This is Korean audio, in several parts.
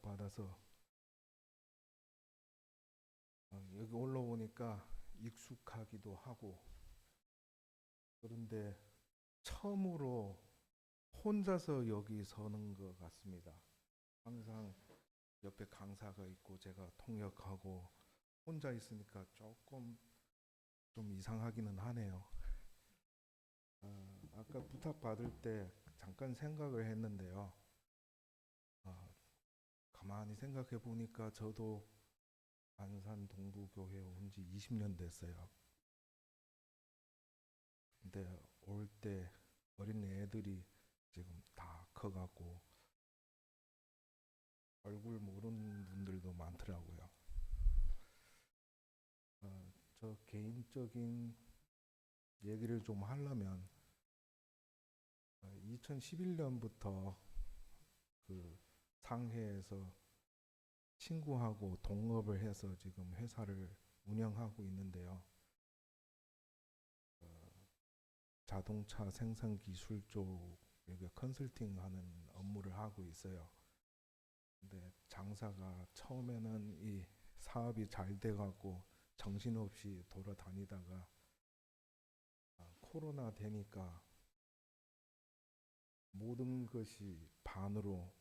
부탁받아서 여기 올라오니까 익숙하기도 하고, 그런데 처음으로 혼자서 여기 서는 것 같습니다. 항상 옆에 강사가 있고 제가 통역하고 혼자 있으니까 조금 좀 이상하기는 하네요. 아까 부탁받을 때 잠깐 생각을 했는데요. 아, 가만히 생각해 보니까 저도 안산 동부교회 온 지 20년 됐어요. 근데 올 때 어린 애들이 지금 다 커가고 얼굴 모르는 분들도 많더라고요. 저 개인적인 얘기를 좀 하려면 2011년부터 그 상해에서 친구하고 동업을 해서 지금 회사를 운영하고 있는데요. 자동차 생산 기술 쪽 컨설팅하는 업무를 하고 있어요. 근데 장사가 처음에는 이 사업이 잘 돼갖고 정신없이 돌아다니다가 코로나 되니까 모든 것이 반으로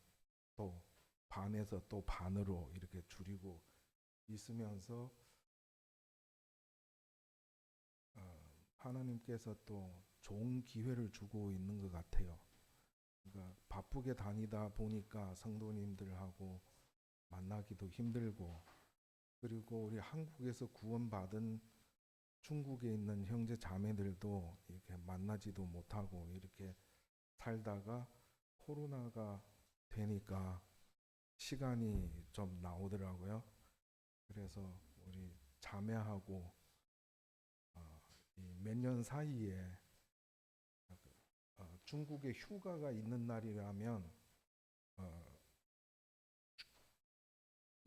또 반에서 또 반으로 이렇게 줄이고 있으면서 하나님께서 또 좋은 기회를 주고 있는 것 같아요. 그러니까 바쁘게 다니다 보니까 성도님들하고 만나기도 힘들고, 그리고 우리 한국에서 구원받은 중국에 있는 형제 자매들도 이렇게 만나지도 못하고 이렇게 살다가 코로나가 되니까 시간이 좀 나오더라고요. 그래서 우리 자매하고 몇 년 사이에 중국에 휴가가 있는 날이라면 어,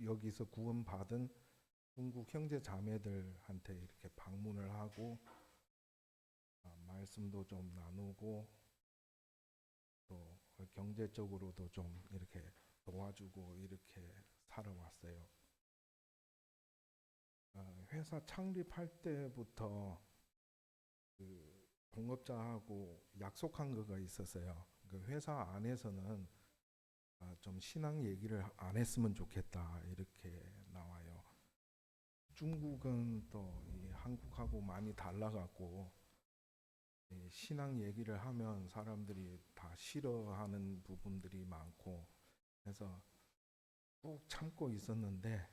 여기서 구원받은 중국 형제 자매들한테 이렇게 방문을 하고 말씀도 좀 나누고 또 경제적으로도 좀 이렇게 도와주고 이렇게 살아왔어요. 회사 창립할 때부터 그 동업자하고 약속한 거가 있었어요. 그 회사 안에서는 좀 신앙 얘기를 안 했으면 좋겠다 이렇게 나와요. 중국은 또 이 한국하고 많이 달라갖고 신앙 얘기를 하면 사람들이 다 싫어하는 부분들이 많고 해서 꼭 참고 있었는데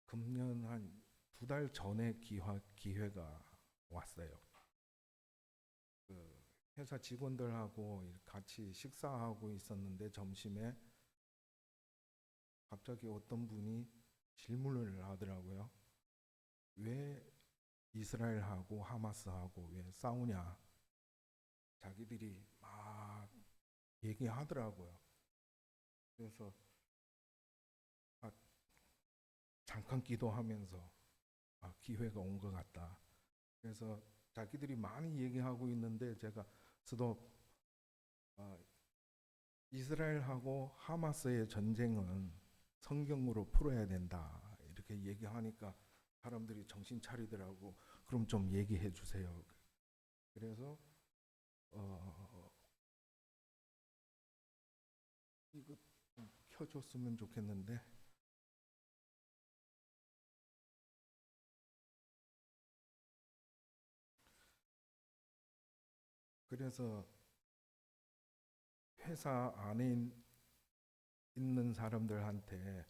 금년 한 2달 전에 기회가 왔어요. 그 회사 직원들하고 같이 식사하고 있었는데 점심에 갑자기 어떤 분이 질문을 하더라고요. 왜 이스라엘하고 하마스하고 왜 싸우냐? 자기들이 막 얘기하더라고요. 그래서 아, 잠깐 기도하면서 기회가 온 것 같다. 그래서 자기들이 많이 얘기하고 있는데 제가 스톱, 아, 이스라엘하고 하마스의 전쟁은 성경으로 풀어야 된다 이렇게 얘기하니까 사람들이 정신 차리더라고. 그럼 좀 얘기해 주세요. 그래서 어, 이거 좀 켜줬으면 좋겠는데. 그래서 회사 안에 있는 사람들한테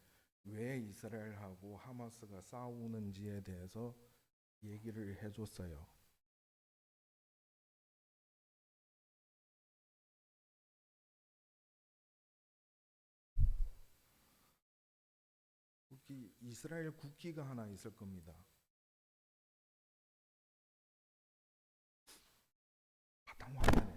왜 이스라엘하고 하마스가 싸우는지에 대해서 얘기를 해줬어요. 이스라엘 국기가 하나 있을 겁니다. 바탕 화면에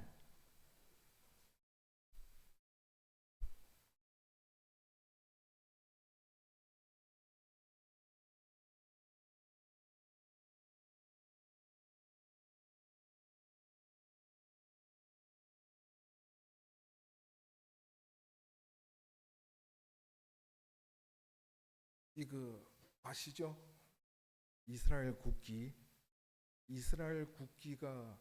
이거 아시죠? 이스라엘 국기. 이스라엘 국기가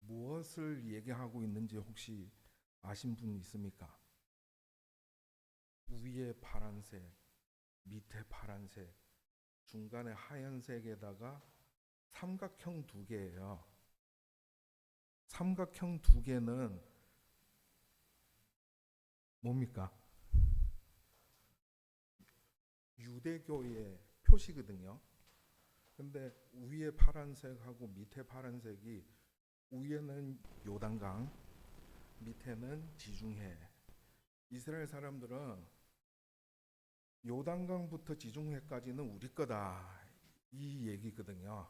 무엇을 얘기하고 있는지 혹시 아신 분 있습니까? 위에 파란색, 밑에 파란색, 중간에 하얀색에다가 삼각형 두 개예요. 삼각형 두 개는 뭡니까? 유대교의 표시거든요. 근데 위에 파란색하고 밑에 파란색이, 위에는 요단강, 밑에는 지중해. 이스라엘 사람들은 요단강부터 지중해까지는 우리 거다, 이 얘기거든요.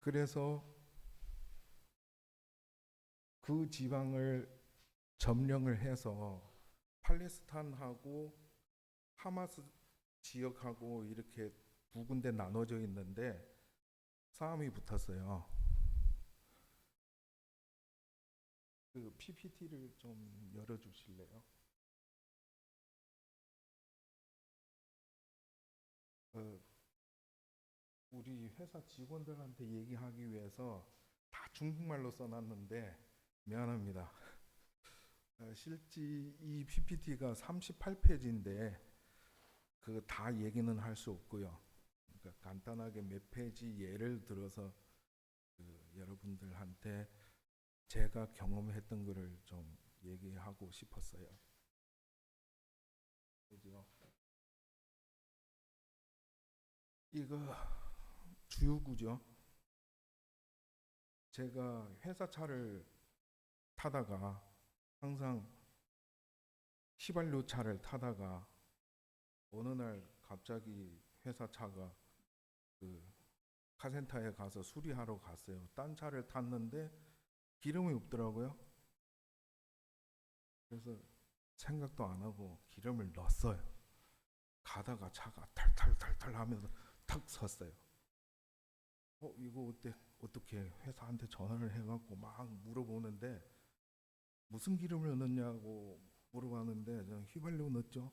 그래서 그 지방을 점령을 해서 팔레스타인하고 하마스 지역하고 이렇게 두 군데 나눠져 있는데 싸움이 붙었어요. 그 PPT를 좀 열어주실래요? 우리 회사 직원들한테 얘기하기 위해서 다 중국말로 써놨는데 미안합니다. 실제 이 PPT가 38페이지인데 그 다 얘기는 할 수 없고요. 그러니까 간단하게 몇 페이지 예를 들어서 여러분들한테 제가 경험했던 거를 좀 얘기하고 싶었어요. 그죠? 이거 주유구죠. 제가 회사 차를 타다가 항상 휘발유 차를 타다가 어느 날 갑자기 회사 차가 그 카센터에 가서 수리하러 갔어요. 딴 차를 탔는데 기름이 없더라고요. 그래서 생각도 안 하고 기름을 넣었어요. 가다가 차가 탈탈탈탈 하면서 탁 섰어요. 이거 어떻게 회사한테 전화를 해갖고 막 물어보는데 무슨 기름을 넣냐고 물어봤는데 저는 휘발유 넣었죠.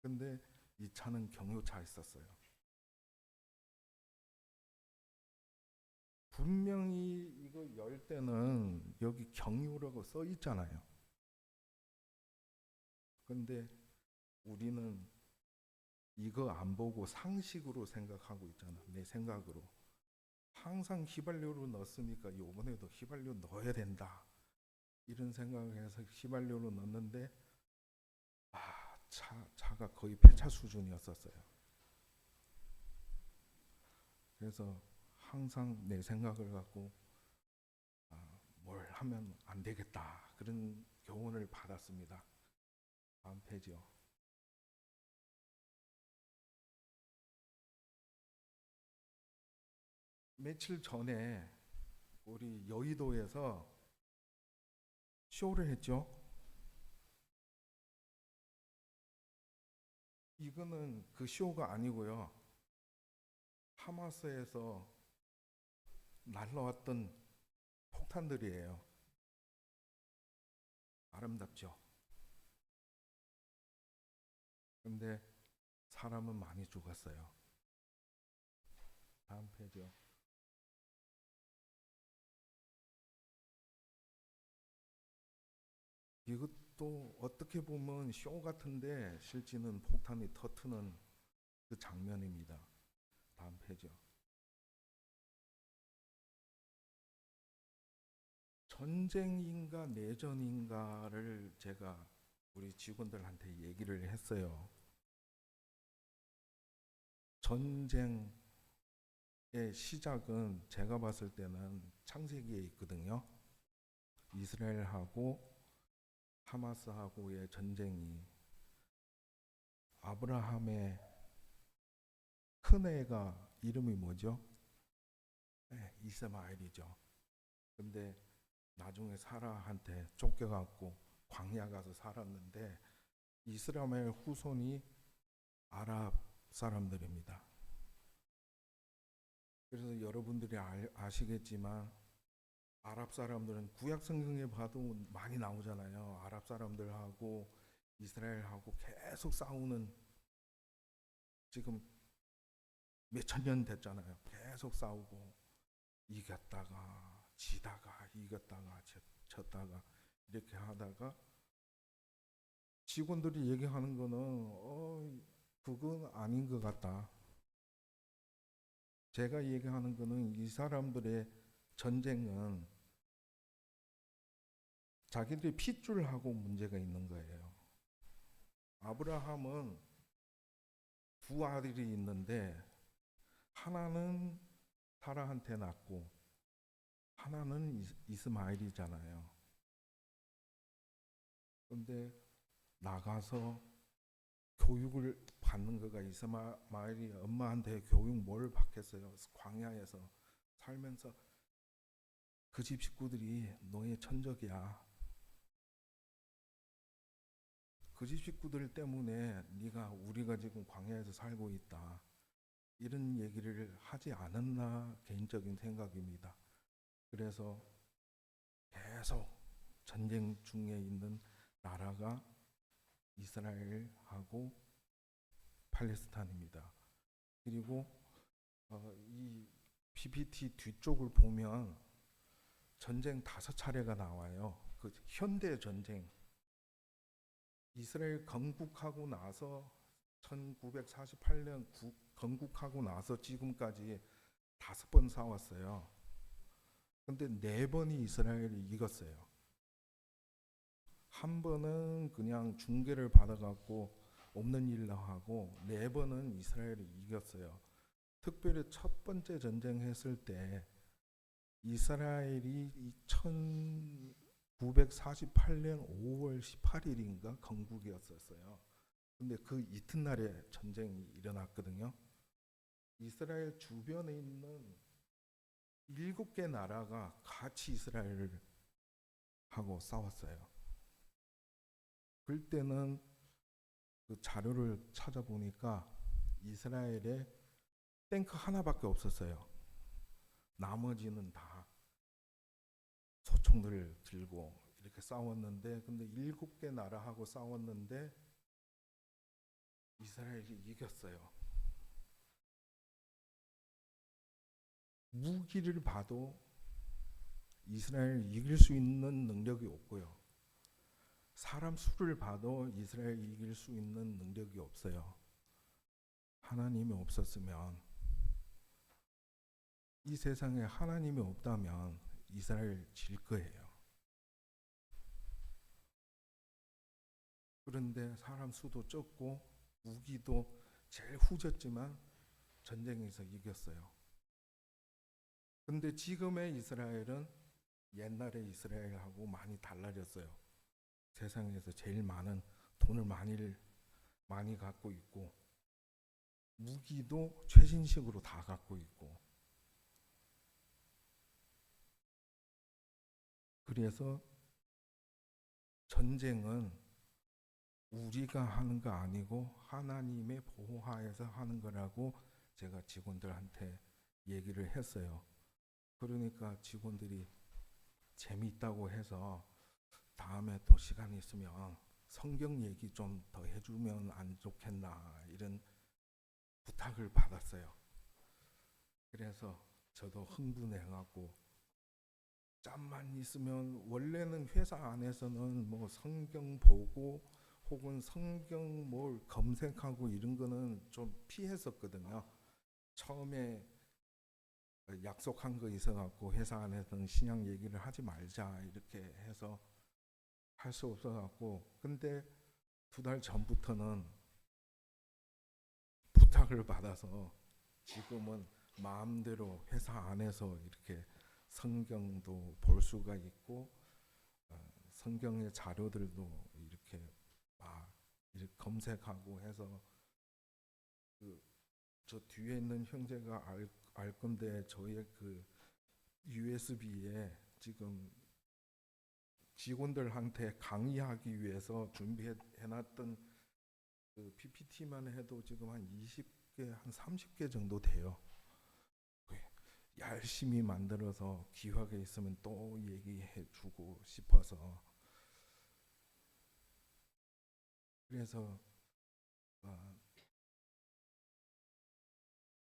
근데 이 차는 경유차 있었어요. 분명히 이거 열 때는 여기 경유라고 써 있잖아요. 근데 우리는 이거 안 보고 상식으로 생각하고 있잖아. 내 생각으로. 항상 휘발유를 넣었으니까 이번에도 휘발유 넣어야 된다, 이런 생각을 해서 휘발유를 넣었는데 차가 거의 폐차 수준이었었어요. 그래서 항상 내 생각을 갖고 뭘 하면 안 되겠다, 그런 교훈을 받았습니다. 다음 페이지요. 며칠 전에 우리 여의도에서 쇼를 했죠. 이거는 그 쇼가 아니고요. 하마스에서 날라왔던 폭탄들이에요. 아름답죠. 근데 사람은 많이 죽었어요. 다음 페이지요. 이것도 어떻게 보면 쇼 같은데 실제는 폭탄이 터트는 그 장면입니다. 다음 페이지요. 전쟁인가 내전인가를 제가 우리 직원들한테 얘기를 했어요. 전쟁의 시작은 제가 봤을 때는 창세기에 있거든요. 이스라엘하고 하마스하고의 전쟁이, 아브라함의 큰애가 이름이 뭐죠? 네, 이스마엘이죠. 근데 나중에 사라한테 쫓겨갖고 광야 가서 살았는데 이스라엘 후손이 아랍 사람들입니다. 그래서 여러분들이 아시겠지만 아랍 사람들은 구약 성경에 봐도 많이 나오잖아요. 아랍 사람들하고 이스라엘하고 계속 싸우는, 지금 몇천 년 됐잖아요. 계속 싸우고 이겼다가 지다가 이겼다가 졌다가 이렇게 하다가 직원들이 얘기하는 거는 그건 아닌 것 같다. 제가 얘기하는 거는 이 사람들의 전쟁은 자기들이 핏줄하고 문제가 있는 거예요. 아브라함은 두 아들이 있는데 하나는 사라한테 낳고 하나는 이스마엘이잖아요. 그런데 나가서 교육을 받는 거가, 이스마엘이 엄마한테 교육 뭘 받겠어요? 광야에서 살면서 그 집 식구들이 너의 천적이야. 그 집 식구들 때문에 우리가 지금 광야에서 살고 있다. 이런 얘기를 하지 않았나 개인적인 생각입니다. 그래서 계속 전쟁 중에 있는 나라가 이스라엘하고 팔레스타인입니다. 그리고 이 PPT 뒤쪽을 보면 전쟁 5차례가 나와요. 그 현대 전쟁, 이스라엘 건국하고 나서 1948년 건국하고 나서 지금까지 5번 싸웠어요. 근데 4번이 이스라엘이 이겼어요. 한 번은 그냥 중계를 받아갖고 없는 일로 하고 4번은 이스라엘이 이겼어요. 특별히 첫 번째 전쟁 했을 때 이스라엘이 1948년 5월 18일인가 건국이었었어요. 근데 그 이튿날에 전쟁이 일어났거든요. 이스라엘 주변에 있는 7개 나라가 같이 이스라엘을 하고 싸웠어요. 그때는 그 자료를 찾아보니까 이스라엘에 탱크 하나밖에 없었어요. 나머지는 다 소총들을 들고 이렇게 싸웠는데, 근데 7개 나라하고 싸웠는데 이스라엘이 이겼어요. 무기를 봐도 이스라엘을 이길 수 있는 능력이 없고요. 사람 수를 봐도 이스라엘을 이길 수 있는 능력이 없어요. 하나님이 없었으면, 이 세상에 하나님이 없다면 이스라엘 질 거예요. 그런데 사람 수도 적고 무기도 제일 후졌지만 전쟁에서 이겼어요. 근데 지금의 이스라엘은 옛날의 이스라엘하고 많이 달라졌어요. 세상에서 제일 많은 돈을 많이 갖고 있고 무기도 최신식으로 다 갖고 있고, 그래서 전쟁은 우리가 하는 거 아니고 하나님의 보호하에서 하는 거라고 제가 직원들한테 얘기를 했어요. 그러니까 직원들이 재미있다고 해서 다음에 또 시간 있으면 성경 얘기 좀 더 해주면 안 좋겠나, 이런 부탁을 받았어요. 그래서 저도 흥분해갖고 짬만 있으면, 원래는 회사 안에서는 뭐 성경 보고 혹은 성경 뭘 검색하고 이런 거는 좀 피했었거든요. 처음에 약속한 거 있어갖고 회사 안에서는 신약 얘기를 하지 말자 이렇게 해서 할 수 없어갖고, 근데 2달 전부터는 부탁을 받아서 지금은 마음대로 회사 안에서 이렇게 성경도 볼 수가 있고, 성경의 자료들도 이렇게 검색하고 해서, 저 뒤에 있는 형제가 알 건데, 저의 그 USB에 지금 직원들한테 강의하기 위해서 준비해놨던 그 PPT만 해도 지금 한 20개, 한 30개 정도 돼요. 열심히 만들어서 기회가 있으면 또 얘기해주고 싶어서 그래서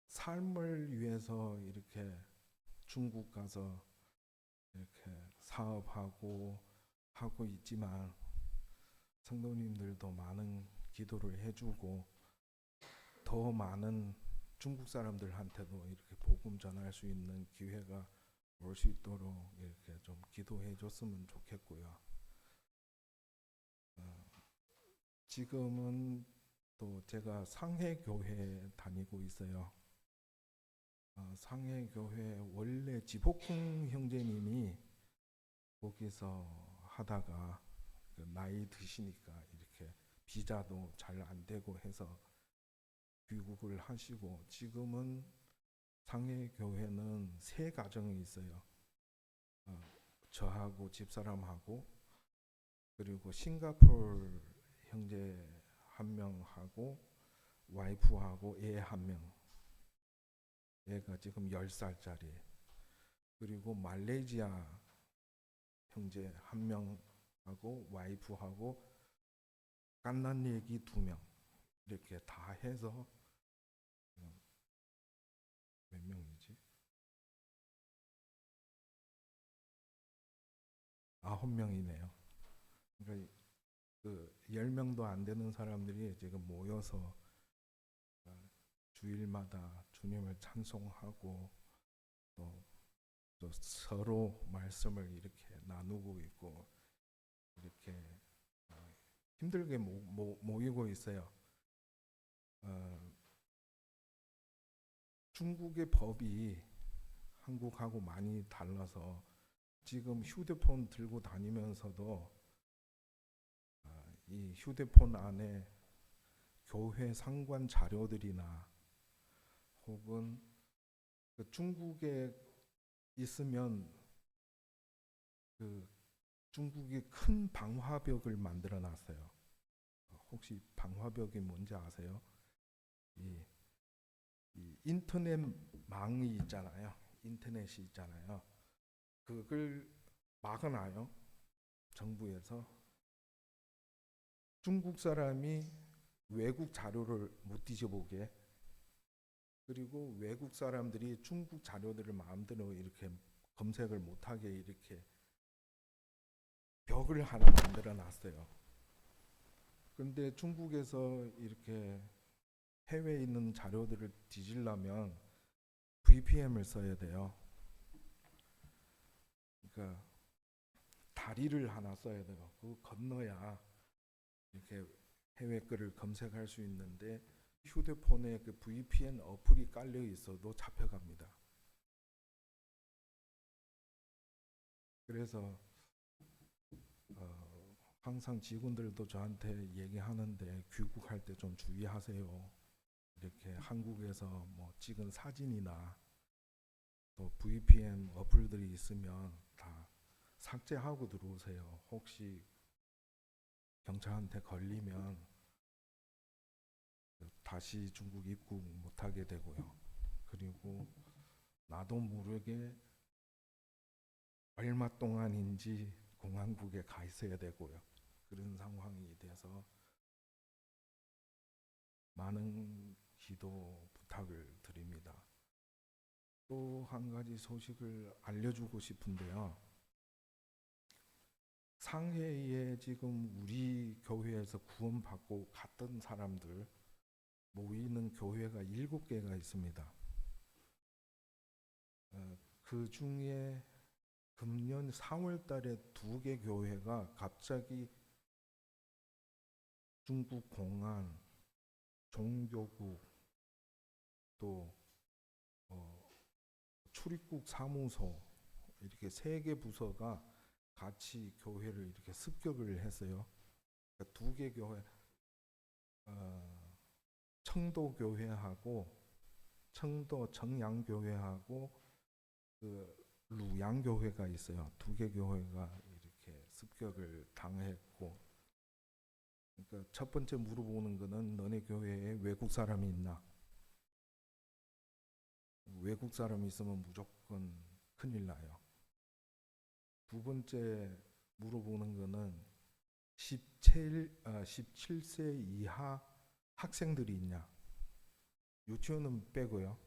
삶을 위해서 이렇게 중국 가서 이렇게 사업하고 하고 있지만 성도님들도 많은 기도를 해주고 더 많은 중국 사람들한테도 이렇게 복음 전할 수 있는 기회가 올 수 있도록 이렇게 좀 기도해 줬으면 좋겠고요. 지금은 또 제가 상해 교회에 다니고 있어요. 상해 교회 원래 지복흥 형제님이 거기서 하다가 그 나이 드시니까 이렇게 비자도 잘 안 되고 해서 귀국을 하시고 지금은 상해 교회는 세 가정이 있어요. 저하고 집사람하고 그리고 싱가포르 형제 한 명하고 와이프하고 애 한 명. 애가 지금 10살짜리. 그리고 말레이시아 형제 한 명하고 와이프하고 갓난애기 2명. 이렇게 다 해서 몇 명이지? 9명이네요. 그러니까 그 10명도 안 되는 사람들이 지금 모여서 주일마다 주님을 찬송하고 또 서로 말씀을 이렇게 나누고 있고 이렇게 힘들게 모이고 있어요. 중국의 법이 한국하고 많이 달라서 지금 휴대폰 들고 다니면서도 이 휴대폰 안에 교회 상관 자료들이나 혹은 그 중국에 있으면 그 중국이 큰 방화벽을 만들어 놨어요. 혹시 방화벽이 뭔지 아세요? 이 인터넷망이 있잖아요. 인터넷이 있잖아요. 그걸 막아놔요. 정부에서. 중국 사람이 외국 자료를 못 뒤져보게. 그리고 외국 사람들이 중국 자료들을 마음대로 이렇게 검색을 못하게 이렇게 벽을 하나 만들어 놨어요. 그런데 중국에서 이렇게 해외에 있는 자료들을 뒤지려면 VPN을 써야 돼요. 그러니까 다리를 하나 써야 돼요. 그거 건너야 이렇게 해외 거를 검색할 수 있는데 휴대폰에 그 VPN 어플이 깔려 있어도 잡혀갑니다. 그래서 항상 직원들도 저한테 얘기하는데 귀국할 때 좀 주의하세요. 이렇게 한국에서 뭐 찍은 사진이나 또 VPN 어플들이 있으면 다 삭제하고 들어오세요. 혹시 경찰한테 걸리면 다시 중국 입국 못하게 되고요. 그리고 나도 모르게 얼마 동안인지 공항국에 가 있어야 되고요. 그런 상황이 돼서 많은 기도 부탁을 드립니다. 또 한 가지 소식을 알려주고 싶은데요. 상해에 지금 우리 교회에서 구원받고 갔던 사람들 모이는 교회가 7개가 있습니다. 그 중에 금년 4월 달에 2개 교회가 갑자기 중국 공안, 종교국, 또 출입국 사무소 이렇게 3개 부서가 같이 교회를 이렇게 습격을 했어요. 그러니까 2개 교회, 청도 교회하고 청도 정양교회하고 그 루양교회가 있어요. 2개 교회가 이렇게 습격을 당했고, 그러니까 첫 번째 물어보는 거는 너네 교회에 외국 사람이 있나? 외국 사람이 있으면 무조건 큰일 나요. 두 번째 물어보는 거는 17세 이하 학생들이 있냐? 유치원은 빼고요.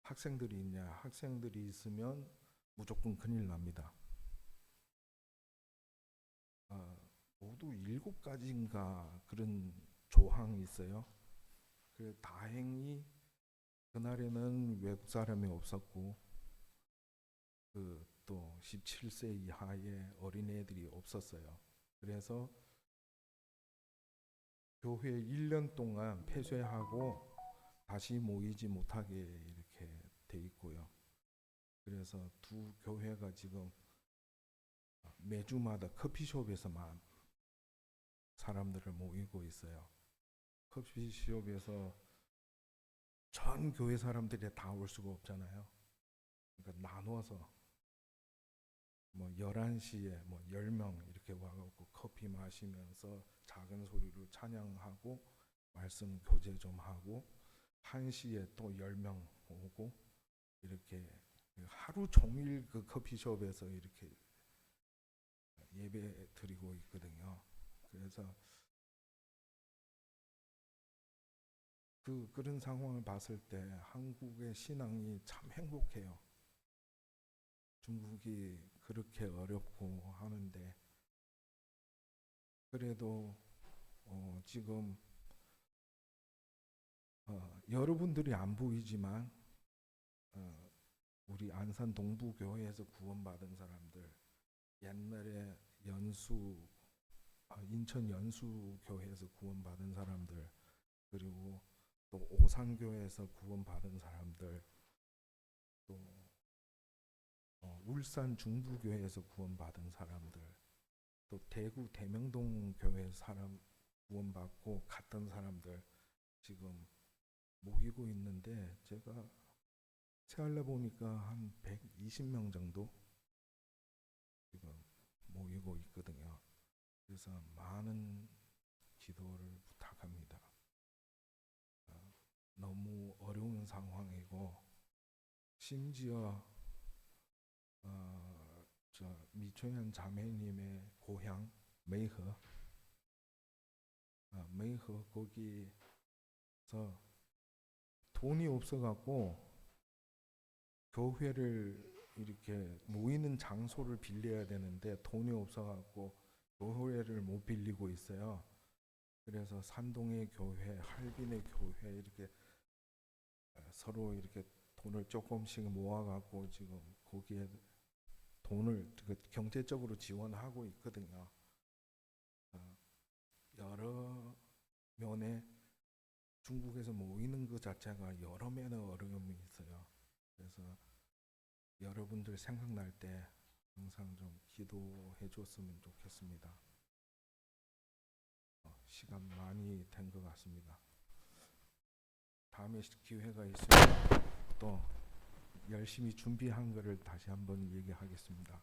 학생들이 있냐? 학생들이 있으면 무조건 큰일 납니다. 모두 7가지인가 그런 조항이 있어요. 다행히 그날에는 외국 사람이 없었고 또 17세 이하의 어린애들이 없었어요. 그래서 교회 1년 동안 폐쇄하고 다시 모이지 못하게 이렇게 돼 있고요. 그래서 두 교회가 지금 매주마다 커피숍에서만 사람들을 모이고 있어요. 커피숍에서 전 교회 사람들이 다 올 수가 없잖아요. 그러니까 나눠서 뭐 11시에 뭐 10명 이렇게 와갖고 커피 마시면서 작은 소리로 찬양하고 말씀 교제 좀 하고 1시에 또 10명 오고 이렇게 하루 종일 그 커피숍에서 이렇게 예배 드리고 있거든요. 그래서 그런 상황을 봤을 때 한국의 신앙이 참 행복해요. 중국이 그렇게 어렵고 하는데 그래도 지금 여러분들이 안 보이지만 우리 안산 동부교회에서 구원받은 사람들, 옛날에 인천 연수교회에서 구원받은 사람들, 그리고 또 오산교회에서 구원받은 사람들, 또 울산 중부교회에서 구원받은 사람들, 또 대구 대명동 교회 사람 구원받고 갔던 사람들 지금 모이고 있는데 제가 세알래 보니까 한 120명 정도 지금 모이고 있거든요. 그래서 많은 기도를 부탁합니다. 너무 어려운 상황이고 심지어 미초연 자매님의 고향 메이허 거기서 돈이 없어갖고 교회를 이렇게 모이는 장소를 빌려야 되는데 돈이 없어갖고 교회를 못 빌리고 있어요. 그래서 산동의 교회, 할빈의 교회 이렇게 서로 이렇게 돈을 조금씩 모아갖고 지금 거기에 돈을 경제적으로 지원하고 있거든요. 여러 면에 중국에서 모이는 것 자체가 여러 면의 어려움이 있어요. 그래서 여러분들 생각날 때 항상 좀 기도해 줬으면 좋겠습니다. 시간 많이 된 것 같습니다. 다음에 기회가 있으면 또 열심히 준비한 거를 다시 한번 얘기하겠습니다.